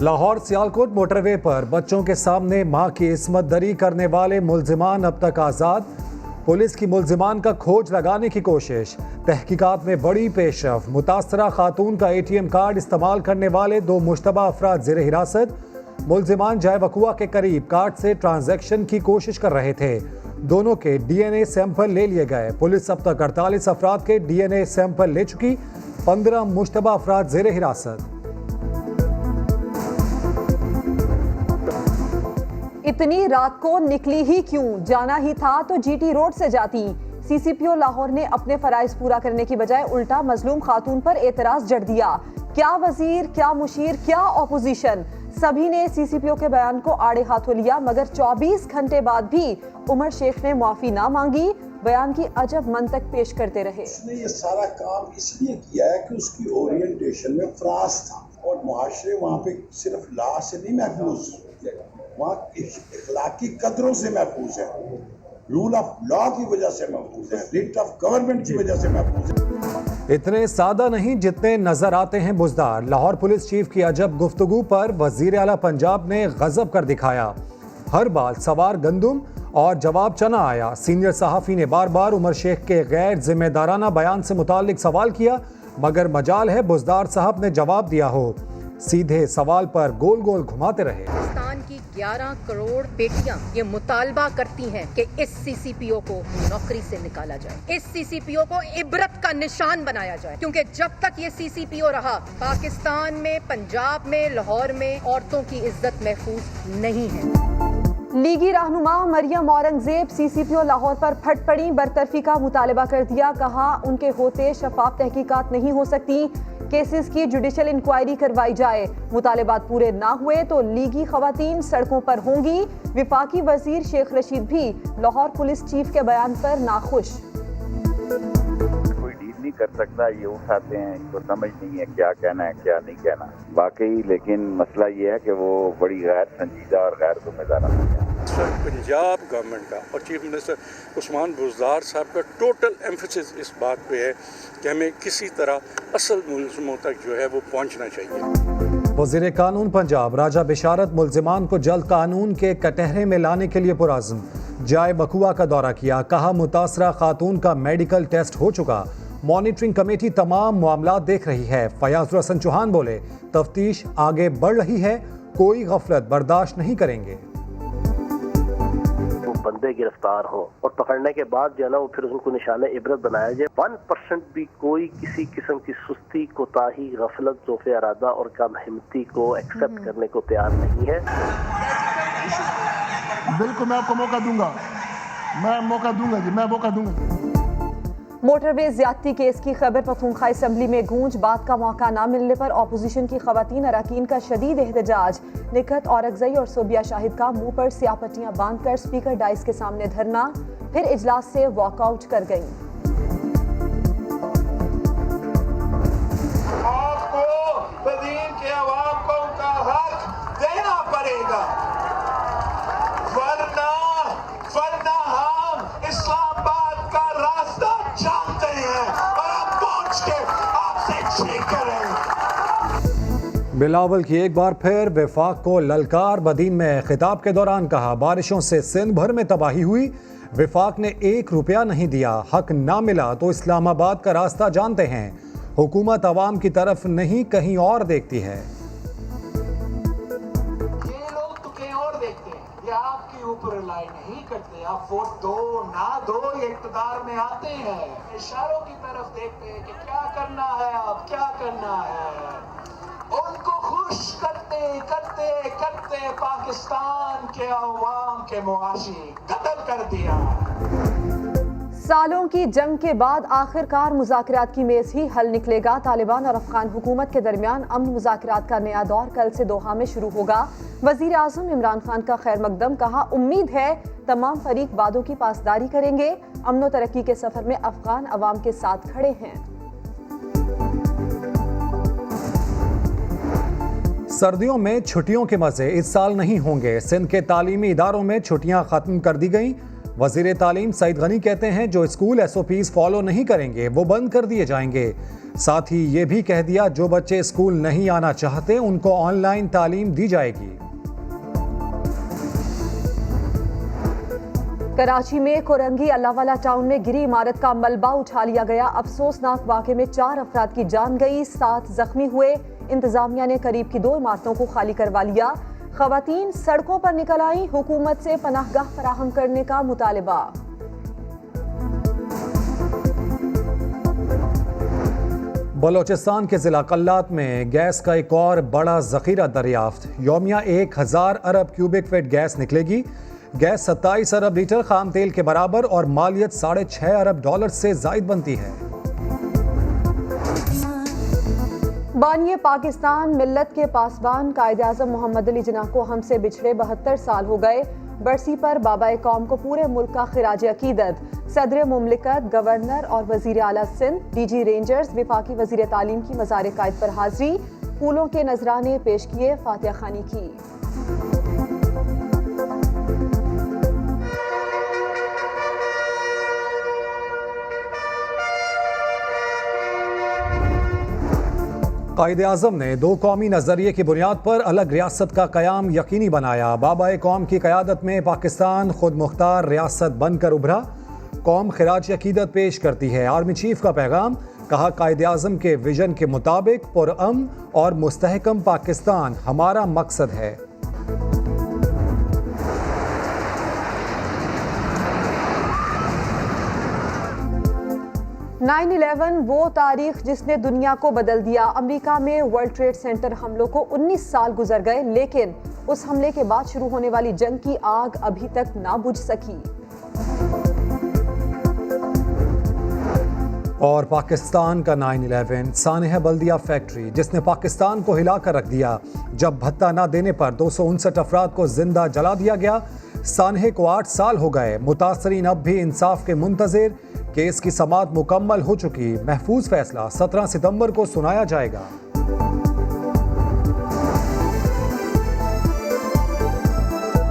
Lahore Sialkot motorway पर बच्चों के सामने मां की इस्मत दरी करने वाले मुल्जिमान अब तक आज़ाद। पुलिस की मुल्जिमान का खोज लगाने की कोशिश। तहकीकात में बड़ी पेशरफ। मुतासरा खातून का ATM कार्ड इस्तेमाल करने वाले 2 मुश्तबा अफराद ज़ेर हिरासत। मुल्जिमान जाए वकुआ के करीब कार्ड से ट्रांजैक्शन की कोशिश कर रहे थे। दोनों के DNA सैंपल ले लिए गए। पुलिस अब तक 48 अफराद के DNA सैंपल ले चुकी। 15 मुश्तबा अफराद ज़ेर हिरासत। इतनी रात को निकली ही क्यों? जाना ही था तो GT रोड से जाती। CCPO लाहौर ने अपने फराइज पूरा करने की बजाय उल्टा मजलूम खातून पर एतराज जड़ दिया। क्या वजीर, क्या मुशीर, क्या ऑपोजिशन, सभी ने CCPO के बयान को आड़े हाथों लिया, मगर 24 घंटे बाद भी उमर शेख ने माफी ना मांगी। बयान की अजब मंतक पेश करते रहे। उसने ये सारा काम इसलिए किया है कि उसकी ओरिएंटेशन में फ्रांस था और मुआशरे वहाँ पे सिर्फ ला से नहीं महफूज, वहाँ इखलाकी कदरों से महफूज है, रूल ऑफ लॉ की वजह से महफूज है, रिट ऑफ गवर्नमेंट की वजह से महफूज है। इतने सादा नहीं जितने नजर आते हैं बुजदार। लाहौर पुलिस चीफ की अजब गुफ्तगू पर वजीर आला पंजाब ने गजब कर दिखाया। हर बात सवार गंदुम और जवाब चना आया। सीनियर सहाफी ने बार बार उमर शेख के गैर जिम्मेदाराना बयान से मुताल्लिक सवाल किया, मगर मजाल है बुजदार साहब ने जवाब दिया हो। सीधे सवाल पर गोल गोल घुमाते रहे। पाकिस्तान की 11 करोड़ बेटियां ये मुतालबा करती हैं कि इस CCPO को नौकरी से निकाला जाए, इस CCPO को इबरत का निशान बनाया जाए, क्योंकि जब तक ये CCPO रहा पाकिस्तान में, पंजाब में, लाहौर में औरतों की इज्जत महफूज नहीं है। लीगी रहनुमा मरियम औरंगजेब CCPO लाहौर पर फट पड़ी। बरतरफी का मुतालबा कर दिया। कहा उनके होते शफाफ तहकीकात नहीं हो सकती, केसेस की जुडिशल इंक्वायरी करवाई जाए। मुतालबात पूरे ना हुए तो लीगी खवातीन सड़कों पर होंगी। विफाकी वजीर शेख रशीद भी लाहौर पुलिस चीफ के बयान पर नाखुश। कोई डील नहीं कर सकता, ये उठाते हैं, इनको समझ नहीं है क्या कहना है क्या नहीं कहना वाकई। लेकिन मसला ये है कि वो बड़ी गैर संजीदा और गैर जिम्मेदाराना है। पंजाब गवर्नमेंट का और चीफ मिनिस्टर उस्मान बुज़दार साहब का टोटल एम्फेसिस इस बात पे है कि हमें किसी तरह असल मुल्ज़िमों तक जो है वो पहुंचना चाहिए। वज़ीर कानून पंजाब राजा बिशारत मुल्जिमान को जल्द कानून के कटहरे में लाने के लिए पुरअज़्म। जाए बकुआ का दौरा किया। कहा मुतासरा खातून का मेडिकल टेस्ट हो चुका। मॉनिटरिंग कमेटी तमाम मामलात देख रही है। फयाजुर हसन चौहान बोले तफ्तीश आगे बढ़ रही है, कोई गफलत बर्दाश्त नहीं करेंगे। बंदे गिरफ्तार हो और पकड़ने के बाद जो है ना वो फिर उनको निशाने इबरत बनाया जाए। 1% भी कोई किसी किस्म की सुस्ती, कोताही, गफलत, जोफे इरादा और कम हिम्मती को एक्सेप्ट करने को तैयार नहीं है। बिल्कुल मैं आपको मौका दूंगा, मैं मौका दूंगा। मोटरवे ज्यादती केस की खैबर पख्तूनख्वा असेंबली में गूंज। बात का मौका न मिलने पर ऑपोजिशन की खवातीन अरकान का शदीद एहतजाज। निकहत औरकजई और सोबिया शाहिद का मुंह पर स्याह पट्टियां बांधकर स्पीकर डाइस के सामने धरना, फिर इजलास से वॉकआउट कर गईं। आपको बदीन के अवाम को उनका हक देना पड़ेगा, वरना हम इस्लामाबाद का रास्ता जानते हैं और हम पहुंच के आपसे छीन करेंगे। बिलावल की एक बार फिर वफाक को ललकार। बदीन में खिताब के दौरान कहा बारिशों से सिंध भर में तबाही हुई, वफाक ने 1 रुपया नहीं दिया। हक ना मिला तो इस्लामाबाद का रास्ता जानते हैं, हुकूमत अवाम की तरफ नहीं कहीं और देखती है। ये लोग तो कहीं और देखते हैं, ये आपके ऊपर रिलाई नहीं करते। आप वोट दो ना दो, ये इक़्तिदार में आते हैं, इशारों की तरफ देखते हैं कि क्या करना है, अब क्या करना है। उनको खुश करते करते करते पाकिस्तान के अवाम के मुआशी कत्ल कर दिया। सालों की जंग के बाद आखिरकार मुज़ाकरात की मेज ही हल निकलेगा। तालिबान और अफगान हुकूमत के दरमियान अमन मुज़ाकरात का नया दौर कल से दोहा में शुरू होगा। वज़ीर आज़म इमरान खान का खैर मकदम। कहा उम्मीद है तमाम फरीक वादों की पासदारी करेंगे। अमन व तरक्की के सफर में अफगान अवाम के साथ खड़े हैं। सर्दियों में छुट्टियों के मजे इस साल नहीं होंगे। सिंध के तालीमी इदारों में छुट्टियां खत्म कर दी गईं। वजीर तालीम सईद गनी कहते हैं जो स्कूल SOPs फॉलो नहीं करेंगे वो बंद कर दिए जाएंगे। साथ ही ये भी कह दिया जो बच्चे स्कूल नहीं आना चाहते उनको ऑनलाइन तालीम दी जाएगी। कराची में कोरंगी अल्लाहवाला टाउन में गिरी इमारत का मलबा उठा लिया गया। अफसोसनाक वाक़े में 4 अफराद की जान गई, 7 जख्मी हुए। इंतजामिया ने करीब की 2 इमारतों को खाली करवा लिया। खवातीन सड़कों पर निकल आई, हुकूमत से पनाहगाह फराहम करने का मुतालिबा। बलोचिस्तान के जिला कल्लात में गैस का एक और बड़ा जखीरा दरियाफ्त। यौमिया 1000 अरब क्यूबिक फीट गैस निकलेगी। गैस 27 अरब लीटर खाम तेल के बराबर और मालियत $6.5 अरब से जायद बनती है। बानिए पाकिस्तान मिल्लत के पासबान कायदे आज़म मोहम्मद अली जिन्ना को हमसे बिछड़े 72 साल हो गए। बरसी पर बाबा कौम को पूरे मुल्क का खिराज अकीदत। सदर मुमलिकत, गवर्नर और वजीर आला सिंध, डीजी रेंजर्स, विफाकी वजीर तालीम की मज़ार कायद पर हाजिरी। फूलों के नजराने पेश किए, फातिहा खानी की। कायदे आज़म ने 2 कौमी नज़रिए की बुनियाद पर अलग रियासत का क़याम यकीनी बनाया। बाबा कौम की क़यादत में पाकिस्तान खुद मुख्तार रियासत बनकर उभरा। कौम खिराज अकीदत पेश करती है। आर्मी चीफ का पैगाम, कहा कायदे आज़म के विजन के मुताबिक पुरअमन और मुस्तहकम पाकिस्तान हमारा मकसद है। नाइन 11 वो तारीख जिसने दुनिया को बदल दिया। अमेरिका में वर्ल्ड ट्रेड सेंटर हमलों को 19 साल गुजर गए, लेकिन उस हमले के बाद शुरू होने वाली जंग की आग अभी तक ना बुझ सकी। और पाकिस्तान का 9/11 सानेह बल्दिया फैक्ट्री जिसने पाकिस्तान को हिला कर रख दिया। जब भत्ता ना देने पर 259 अफराद को जिंदा जला दिया गया। सानेह को 8 साल हो गए। मुतासरीन अब भी इंसाफ के मुंतजिर। केस की समाअत मुकम्मल हो चुकी। महफूज फैसला 17 सितंबर को सुनाया जाएगा।